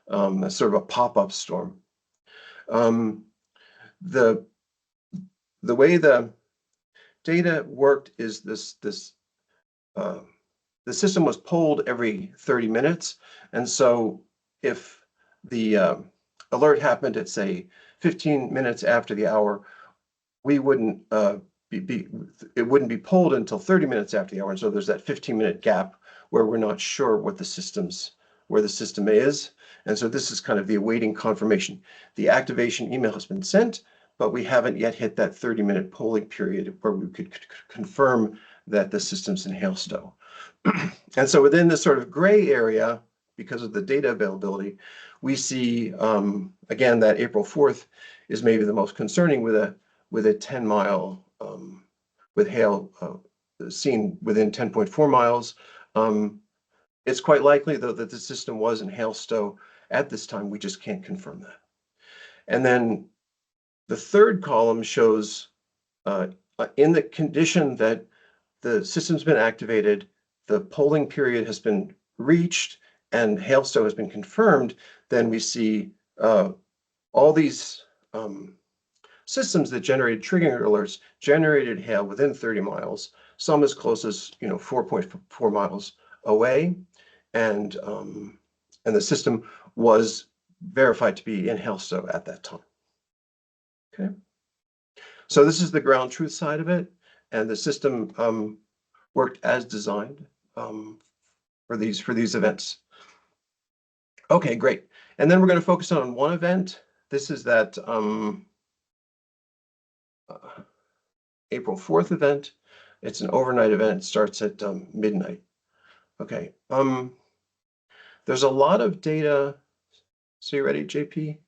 That's sort of a pop-up storm. The way the data worked is the system was polled every 30 minutes. And so if the alert happened at, say, 15 minutes after the hour, we wouldn't it wouldn't be polled until 30 minutes after the hour. And so there's that 15-minute gap where we're not sure what where the system is. And so this is kind of the awaiting confirmation. The activation email has been sent, but we haven't yet hit that 30-minute polling period where we could confirm that the system's in HailStow. And so within this sort of gray area, because of the data availability, we see, again, that April 4th is maybe the most concerning with a 10-mile, with hail seen within 10.4 miles. It's quite likely, though, that the system was in HailStow at this time. We just can't confirm that. And then the third column shows in the condition that the system's been activated, the polling period has been reached, and HailStow has been confirmed, then we see all these systems that generated triggering alerts generated hail within 30 miles, some as close as 4.4 miles away, and the system was verified to be in HailStow at that time. Okay, so this is the ground truth side of it, and the system worked as designed for these events. Okay, great. And then we're going to focus on one event. This is that April 4th event. It's an overnight event. It starts at midnight. Okay. There's a lot of data. So you ready, JP?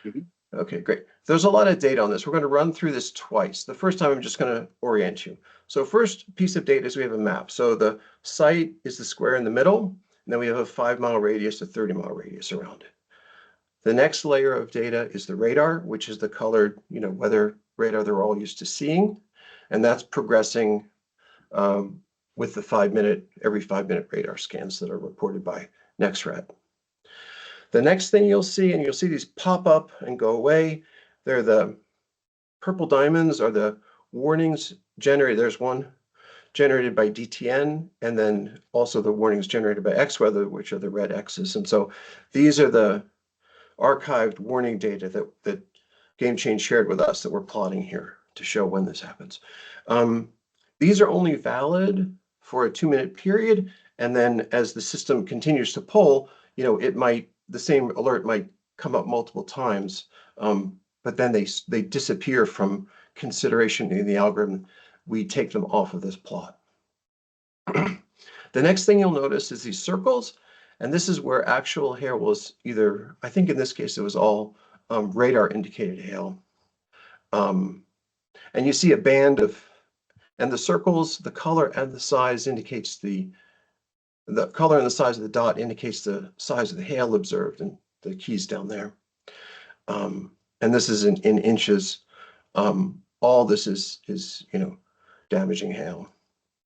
Mm-hmm. Okay, great. There's a lot of data on this. We're going to run through this twice. The first time I'm just going to orient you. So first piece of data is we have a map. So the site is the square in the middle, and then we have a 5-mile radius, a 30-mile radius around it. The next layer of data is the radar, which is the colored, weather radar they're all used to seeing, and that's progressing with the every 5-minute radar scans that are reported by NextRad. The next thing you'll see, and you'll see these pop up and go away, they're the purple diamonds are the warnings generated. There's one generated by DTN, and then also the warnings generated by XWeather, which are the red X's. And so these are the archived warning data that GameChange shared with us that we're plotting here to show when this happens. These are only valid for a 2-minute period, and then as the system continues to poll, the same alert might come up multiple times, but then they disappear from consideration in the algorithm. We take them off of this plot. The next thing you'll notice is these circles, and this is where actual hail was either, I think in this case it was all radar indicated hail. And you see a band of, and the circles, the color and the size indicates the color and the size of the dot indicates the size of the hail observed, and the keys down there. And this is in inches. All this is damaging hail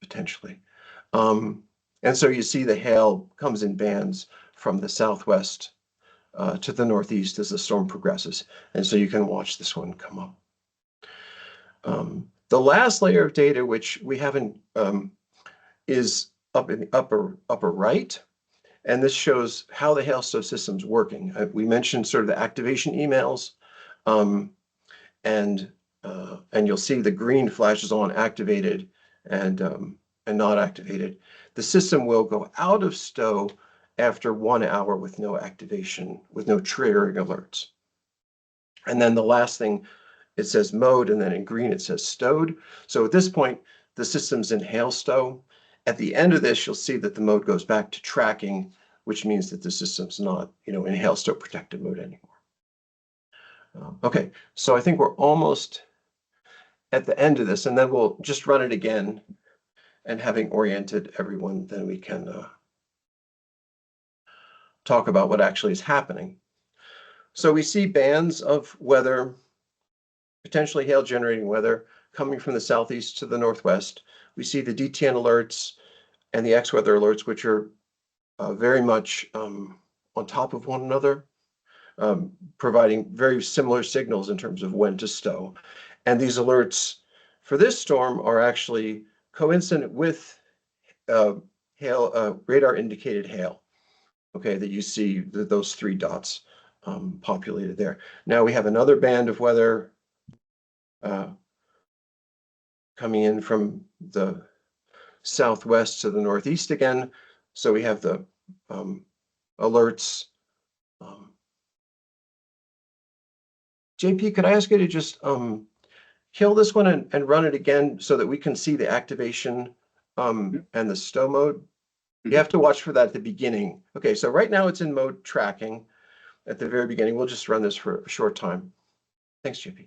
potentially. And so you see the hail comes in bands from the southwest to the northeast as the storm progresses. And so you can watch this one come up. The last layer of data, which we haven't, is up in the upper right. And this shows how the HailStow system's working. We mentioned sort of the activation emails, and you'll see the green flashes on activated and not activated. The system will go out of stow after 1 hour with no activation, with no triggering alerts. And then the last thing, it says mode, and then in green it says stowed. So at this point, the system's in HailStow. At the end of this, you'll see that the mode goes back to tracking, which means that the system's not, in HailStow protected mode anymore. Okay, so I think we're almost at the end of this, and then we'll just run it again. And having oriented everyone, then we can talk about what actually is happening. So we see bands of weather, potentially hail generating weather, coming from the southeast to the northwest. We see the DTN alerts and the X-weather alerts, which are very much on top of one another, providing very similar signals in terms of when to stow. And these alerts for this storm are actually coincident with hail, radar indicated hail. Okay, that you see those 3 dots populated there. Now we have another band of weather coming in from the southwest to the northeast again. So we have the alerts. JP, could I ask you to just kill this one and run it again so that we can see the activation and the stow mode? You have to watch for that at the beginning. Okay, so right now it's in mode tracking at the very beginning. We'll just run this for a short time. Thanks, JP.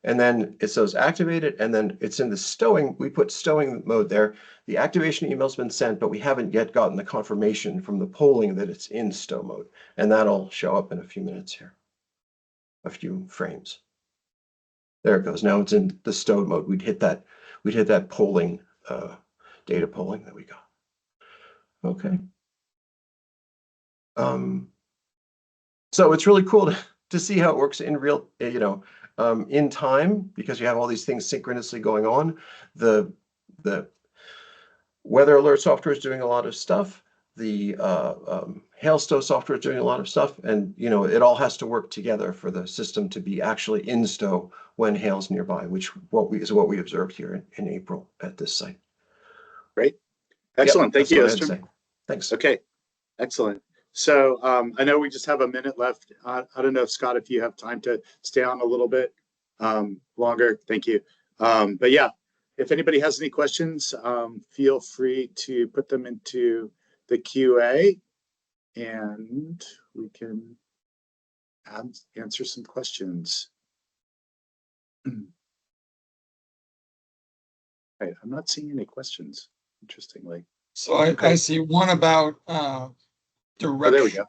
And then it says activated, and then it's in the stowing. We put stowing mode there. The activation email's been sent, but we haven't yet gotten the confirmation from the polling that it's in stow mode. And that'll show up in a few minutes here, a few frames. There it goes. Now it's in the stow mode. We'd hit that polling, data polling that we got. Okay. So it's really cool to see how it works in real, in time, because you have all these things synchronously going on. The weather alert software is doing a lot of stuff. The HailStow software is doing a lot of stuff, and it all has to work together for the system to be actually in stow when hail's nearby, which is what we observed here in April at this site. Great, excellent. Yep, thank you, Esther. Thanks. Okay, excellent. So I know we just have a minute left. I don't know if Scott, if you have time to stay on a little bit longer. Thank you. But yeah, if anybody has any questions, feel free to put them into the QA and we can answer some questions. Right, I'm not seeing any questions, interestingly. So I see one about direction. Oh, there we go.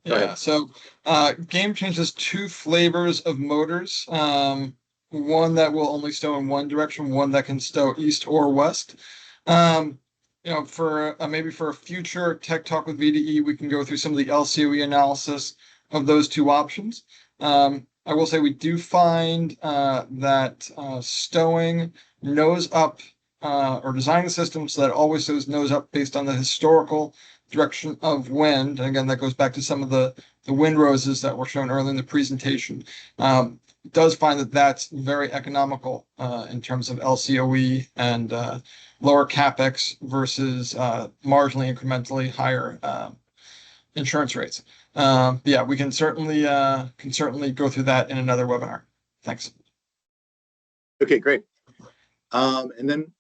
Yeah, so GameChange has 2 flavors of motors. One that will only stow in one direction, one that can stow east or west. For maybe for a future Tech Talk with VDE, we can go through some of the LCOE analysis of those 2 options. I will say we do find that stowing nose up or designing the system so that it always stows nose up based on the historical direction of wind. And again, that goes back to some of the wind roses that were shown earlier in the presentation. Does find that that's very economical in terms of LCOE and lower CapEx versus marginally incrementally higher insurance rates. Yeah, we can certainly go through that in another webinar. Thanks. Okay, great. And then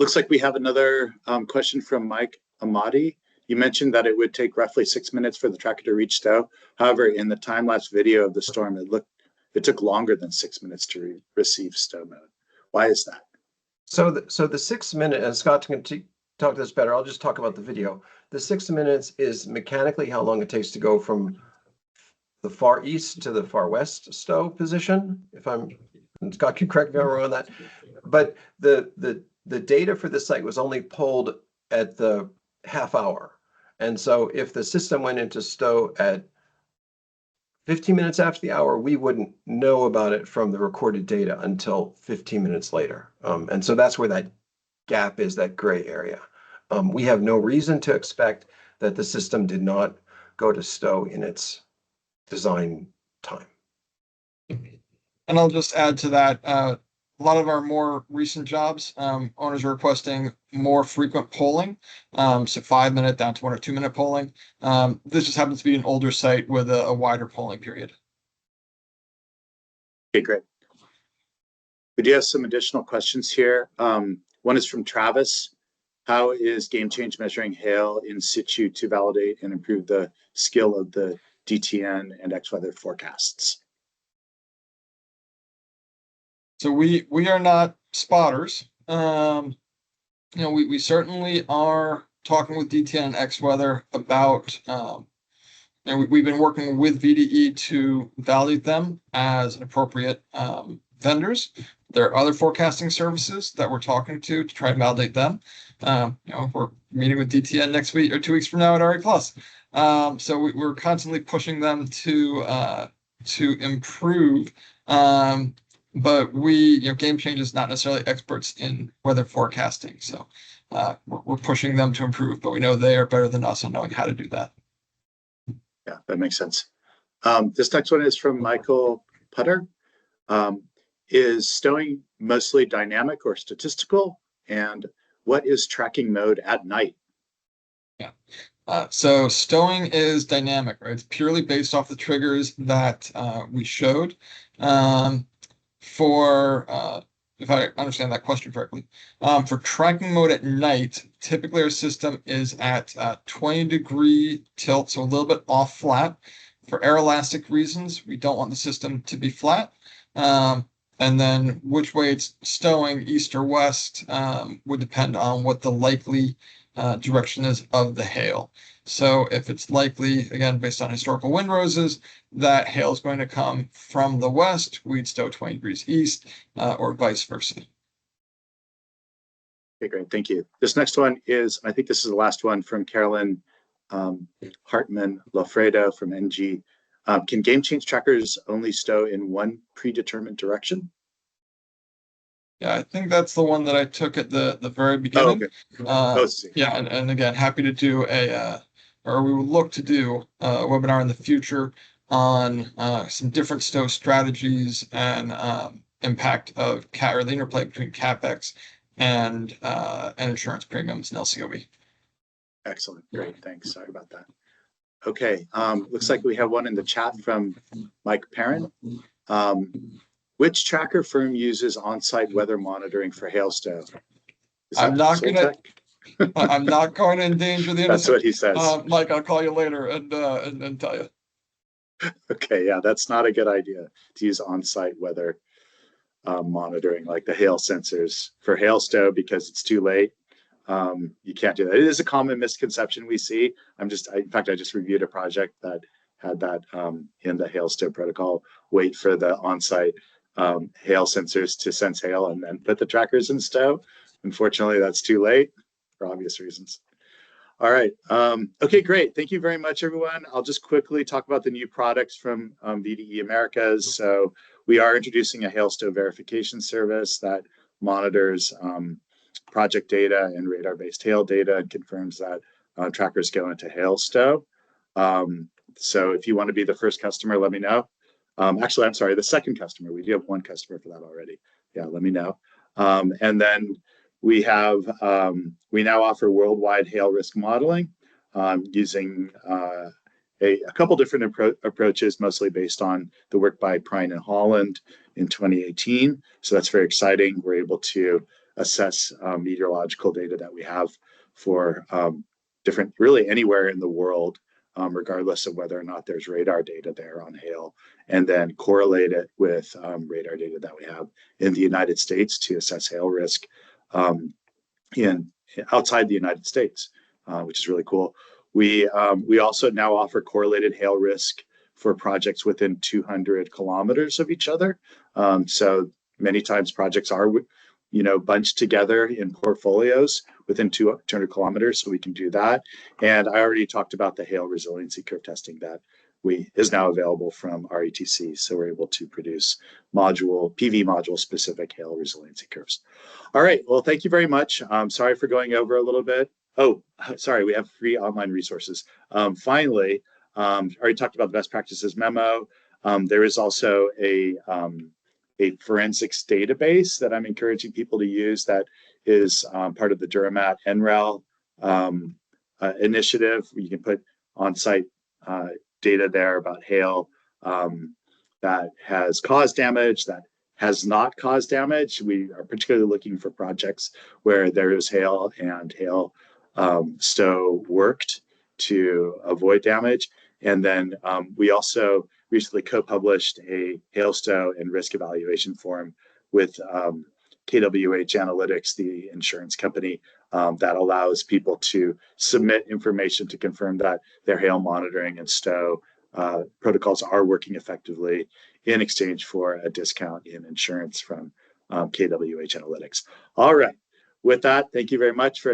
looks like we have another question from Mike Amati. You mentioned that it would take roughly 6 minutes for the tracker to reach stow. However, in the time-lapse video of the storm, it took longer than 6 minutes to receive stow mode. Why is that? So the 6 minute, and Scott can talk to this better. I'll just talk about the video. The 6 minutes is mechanically how long it takes to go from the far east to the far west stow position. And Scott can correct me if I'm wrong on that. But the data for the site was only pulled at the half hour. And so if the system went into stow at 15 minutes after the hour, we wouldn't know about it from the recorded data until 15 minutes later. And so that's where that gap is, that gray area. We have no reason to expect that the system did not go to stow in its design time. And I'll just add to that, a lot of our more recent jobs, owners are requesting more frequent polling, so 5 minute down to 1 or 2 minute polling. This just happens to be an older site with a wider polling period. Okay, great. We do have some additional questions here. One is from Travis. How is GameChange measuring hail in situ to validate and improve the skill of the DTN and X-weather forecasts? So we are not spotters. We certainly are talking with DTN and X-Weather about, and we've been working with VDE to validate them as appropriate vendors. There are other forecasting services that we're talking to try and validate them. We're meeting with DTN next week or 2 weeks from now at RE Plus. So we're constantly pushing them to improve. But GameChange is not necessarily experts in weather forecasting. So we're pushing them to improve, but we know they are better than us on knowing how to do that. Yeah, that makes sense. This next one is from Michael Putter. Is stowing mostly dynamic or statistical? And what is tracking mode at night? Yeah. So stowing is dynamic, right? It's purely based off the triggers that we showed. If I understand that question correctly, for tracking mode at night, typically our system is at 20-degree tilt, so a little bit off flat. For air elastic reasons, we don't want the system to be flat. And then which way it's stowing, east or west, would depend on what the likely direction is of the hail. So if it's likely, again, based on historical wind roses, that hail is going to come from the west, we'd stow 20 degrees east, or vice versa. Okay, great. Thank you. This next one is, I think this is the last one, from Carolyn Hartman Lafredo from NG. Can GameChange trackers only stow in one predetermined direction? Yeah, I think that's the one that I took at the very beginning. Oh, okay. Yeah, and again, happy to do or we would look to do a webinar in the future on some different stow strategies and impact of or the interplay between CapEx and insurance premiums and LCOE. Excellent. Great. Thanks. Sorry about that. Okay. Looks like we have one in the chat from Mike Perrin. Which tracker firm uses on-site weather monitoring for HailStow? I'm not going to endanger the innocent. That's what he says. Mike, I'll call you later and tell you. Okay, yeah, that's not a good idea to use on-site weather monitoring like the hail sensors for HailStow because it's too late. You can't do that. It is a common misconception we see. In fact, I just reviewed a project that had that in the HailStow protocol. Wait for the on-site hail sensors to sense hail and then put the trackers in stow. Unfortunately, that's too late for obvious reasons. All right. Okay, great. Thank you very much, everyone. I'll just quickly talk about the new products from VDE Americas. So we are introducing a HailStow verification service that monitors project data and radar-based hail data and confirms that trackers go into HailStow. So if you want to be the first customer, let me know. Actually, I'm sorry, the second customer. We do have one customer for that already. Yeah, let me know. And then we have we now offer worldwide hail risk modeling using a couple different approaches, mostly based on the work by Prine and Holland in 2018. So that's very exciting. We're able to assess meteorological data that we have for different, really anywhere in the world, regardless of whether or not there's radar data there on hail, and then correlate it with radar data that we have in the United States to assess hail risk outside the United States, which is really cool. We also now offer correlated hail risk for projects within 200 kilometers of each other. So many times projects are bunched together in portfolios within 200 kilometers, so we can do that. And I already talked about the hail resiliency curve testing that is now available from RETC, so we're able to produce PV module specific hail resiliency curves. All right, well, thank you very much. Sorry for going over a little bit. Oh, sorry, we have free online resources. Finally, already talked about the best practices memo. There is also a forensics database that I'm encouraging people to use that is part of the Duramat NREL initiative. You can put on-site data there about hail that has caused damage, that has not caused damage. We are particularly looking for projects where there is hail and hail stow worked to avoid damage. And then we also recently co-published a HailStow and risk evaluation form with KWH Analytics, the insurance company, that allows people to submit information to confirm that their hail monitoring and stow protocols are working effectively in exchange for a discount in insurance from KWH Analytics. All right. With that, thank you very much for